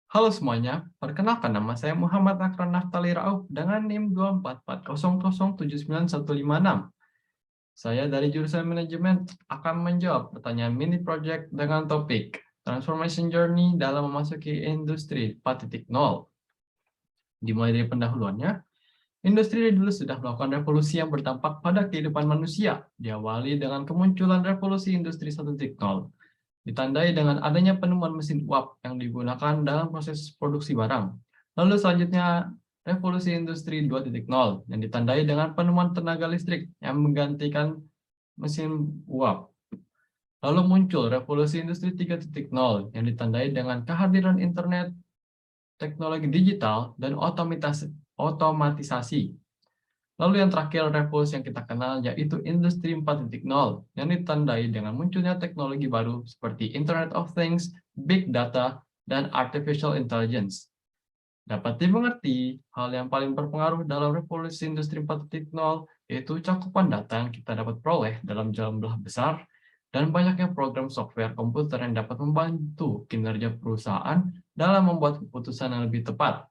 Halo semuanya, perkenalkan nama saya Muhammad Akran Naftali Rauf dengan NIM 244007916. Saya dari jurusan manajemen akan menjawab pertanyaan mini project dengan topik Transformation Journey dalam memasuki industri 4.0. Dimulai dari pendahuluannya, industri dulu sudah melakukan revolusi yang berdampak pada kehidupan manusia, diawali dengan kemunculan revolusi industri 1.0. Ditandai dengan adanya penemuan mesin uap yang digunakan dalam proses produksi barang. Lalu selanjutnya, revolusi industri 2.0 yang ditandai dengan penemuan tenaga listrik yang menggantikan mesin uap. Lalu muncul revolusi industri 3.0 yang ditandai dengan kehadiran internet, teknologi digital, dan otomatisasi. Lalu yang terakhir revolusi yang kita kenal yaitu industri 4.0 yang ditandai dengan munculnya teknologi baru seperti Internet of Things, Big Data, dan Artificial Intelligence. Dapat dimengerti, hal yang paling berpengaruh dalam revolusi industri 4.0 yaitu cakupan data yang kita dapat peroleh dalam jumlah besar dan banyaknya program software komputer yang dapat membantu kinerja perusahaan dalam membuat keputusan yang lebih tepat.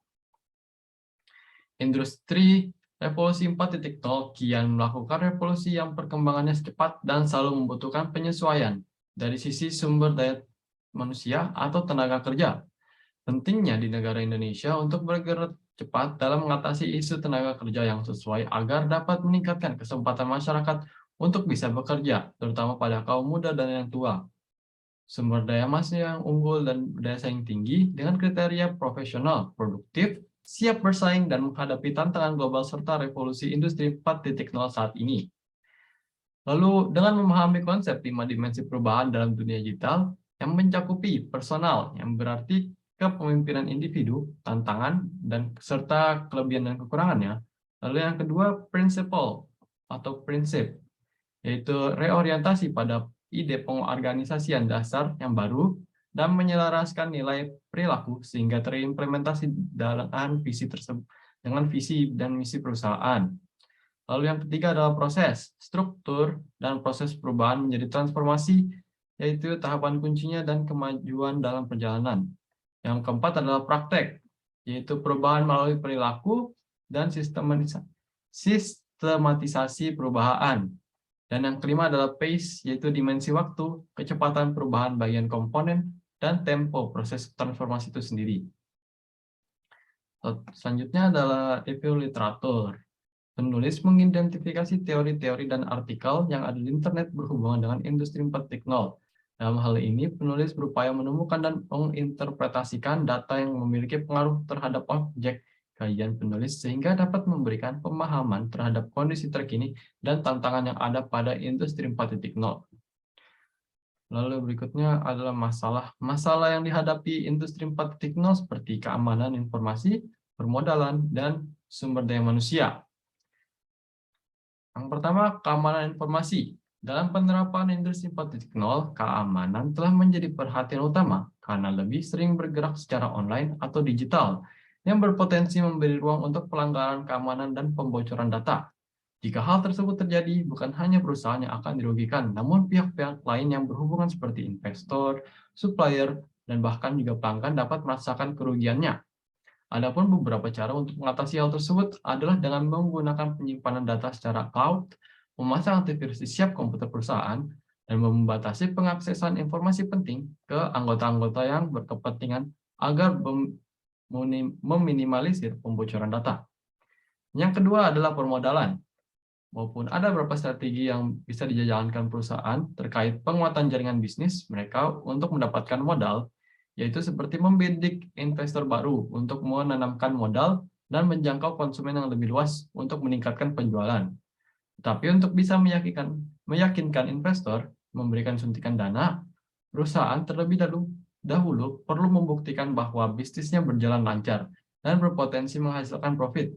Industri revolusi 4.0 kian melakukan revolusi yang perkembangannya cepat dan selalu membutuhkan penyesuaian dari sisi sumber daya manusia atau tenaga kerja. Pentingnya di negara Indonesia untuk bergerak cepat dalam mengatasi isu tenaga kerja yang sesuai agar dapat meningkatkan kesempatan masyarakat untuk bisa bekerja, terutama pada kaum muda dan yang tua. Sumber daya manusia yang unggul dan daya saing tinggi dengan kriteria profesional, produktif, siap bersaing dan menghadapi tantangan global serta revolusi industri 4.0 saat ini. Lalu, dengan memahami konsep 5 dimensi perubahan dalam dunia digital yang mencakupi personal, yang berarti kepemimpinan individu, tantangan, dan serta kelebihan dan kekurangannya. Lalu yang kedua, principle atau prinsip, yaitu reorientasi pada ide pengorganisasian dasar yang baru dan menyelaraskan nilai perilaku sehingga terimplementasi dalam visi tersebut dengan visi dan misi perusahaan. Lalu yang ketiga adalah proses, struktur, dan proses perubahan menjadi transformasi, yaitu tahapan kuncinya dan kemajuan dalam perjalanan. Yang keempat adalah praktek, yaitu perubahan melalui perilaku dan sistematisasi perubahan. Dan yang kelima adalah pace, yaitu dimensi waktu, kecepatan perubahan bagian komponen, dan tempo proses transformasi itu sendiri. Selanjutnya adalah review literatur. Penulis mengidentifikasi teori-teori dan artikel yang ada di internet berhubungan dengan industri 4.0. Dalam hal ini, penulis berupaya menemukan dan menginterpretasikan data yang memiliki pengaruh terhadap objek kajian penulis sehingga dapat memberikan pemahaman terhadap kondisi terkini dan tantangan yang ada pada industri 4.0. Lalu berikutnya adalah masalah yang dihadapi industri 4.0 seperti keamanan informasi, permodalan, dan sumber daya manusia. Yang pertama, keamanan informasi. Dalam penerapan industri 4.0, keamanan telah menjadi perhatian utama karena lebih sering bergerak secara online atau digital yang berpotensi memberi ruang untuk pelanggaran keamanan dan pembocoran data. Jika hal tersebut terjadi, bukan hanya perusahaan yang akan dirugikan, namun pihak-pihak lain yang berhubungan seperti investor, supplier, dan bahkan juga pelanggan dapat merasakan kerugiannya. Adapun beberapa cara untuk mengatasi hal tersebut adalah dengan menggunakan penyimpanan data secara cloud, memasang antivirus di setiap komputer perusahaan, dan membatasi pengaksesan informasi penting ke anggota-anggota yang berkepentingan agar meminimalisir pembocoran data. Yang kedua adalah permodalan. Maupun ada beberapa strategi yang bisa dijalankan perusahaan terkait penguatan jaringan bisnis mereka untuk mendapatkan modal, yaitu seperti membidik investor baru untuk menanamkan modal dan menjangkau konsumen yang lebih luas untuk meningkatkan penjualan. Tapi untuk bisa meyakinkan investor memberikan suntikan dana, perusahaan terlebih dahulu perlu membuktikan bahwa bisnisnya berjalan lancar dan berpotensi menghasilkan profit.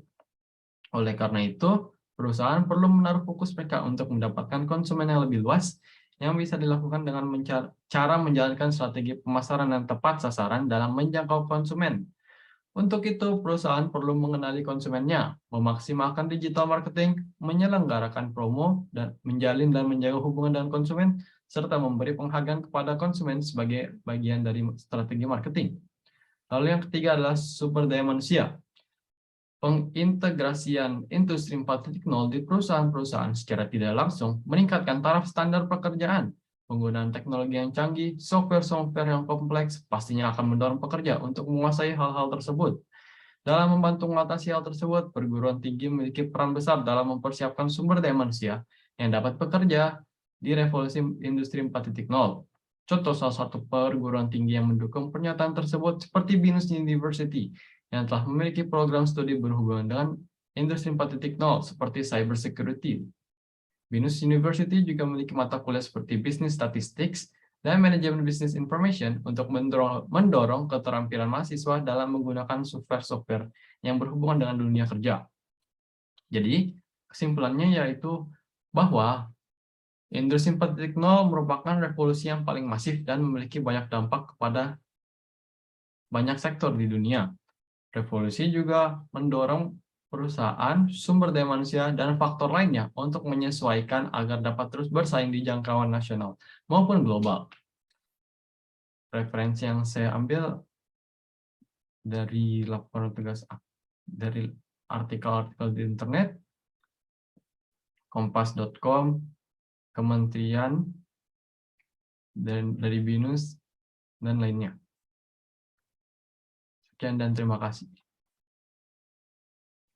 Oleh karena itu, perusahaan perlu menaruh fokus mereka untuk mendapatkan konsumen yang lebih luas yang bisa dilakukan dengan cara menjalankan strategi pemasaran yang tepat sasaran dalam menjangkau konsumen. Untuk itu, perusahaan perlu mengenali konsumennya, memaksimalkan digital marketing, menyelenggarakan promo, dan menjalin dan menjaga hubungan dengan konsumen, serta memberi penghargaan kepada konsumen sebagai bagian dari strategi marketing. Lalu yang ketiga adalah sumber daya manusia. Pengintegrasian industri 4.0 di perusahaan-perusahaan secara tidak langsung meningkatkan taraf standar pekerjaan. Penggunaan teknologi yang canggih, software-software yang kompleks pastinya akan mendorong pekerja untuk menguasai hal-hal tersebut. Dalam membantu mengatasi hal tersebut, perguruan tinggi memiliki peran besar dalam mempersiapkan sumber daya manusia yang dapat bekerja di revolusi industri 4.0. Contoh salah satu perguruan tinggi yang mendukung pernyataan tersebut seperti BINUS University yang telah memiliki program studi berhubungan dengan industri 4.0 seperti cyber security. BINUS University juga memiliki mata kuliah seperti Business Statistics dan Manajemen Business Information untuk mendorong keterampilan mahasiswa dalam menggunakan software-software yang berhubungan dengan dunia kerja. Jadi, kesimpulannya yaitu bahwa industri 4.0 merupakan revolusi yang paling masif dan memiliki banyak dampak kepada banyak sektor di dunia. Revolusi juga mendorong perusahaan, sumber daya manusia, dan faktor lainnya untuk menyesuaikan agar dapat terus bersaing di jangkauan nasional maupun global. Referensi yang saya ambil dari laporan tugas dari artikel-artikel di internet, kompas.com, kementerian, dan dari BINUS, dan lainnya. Sekian dan terima kasih.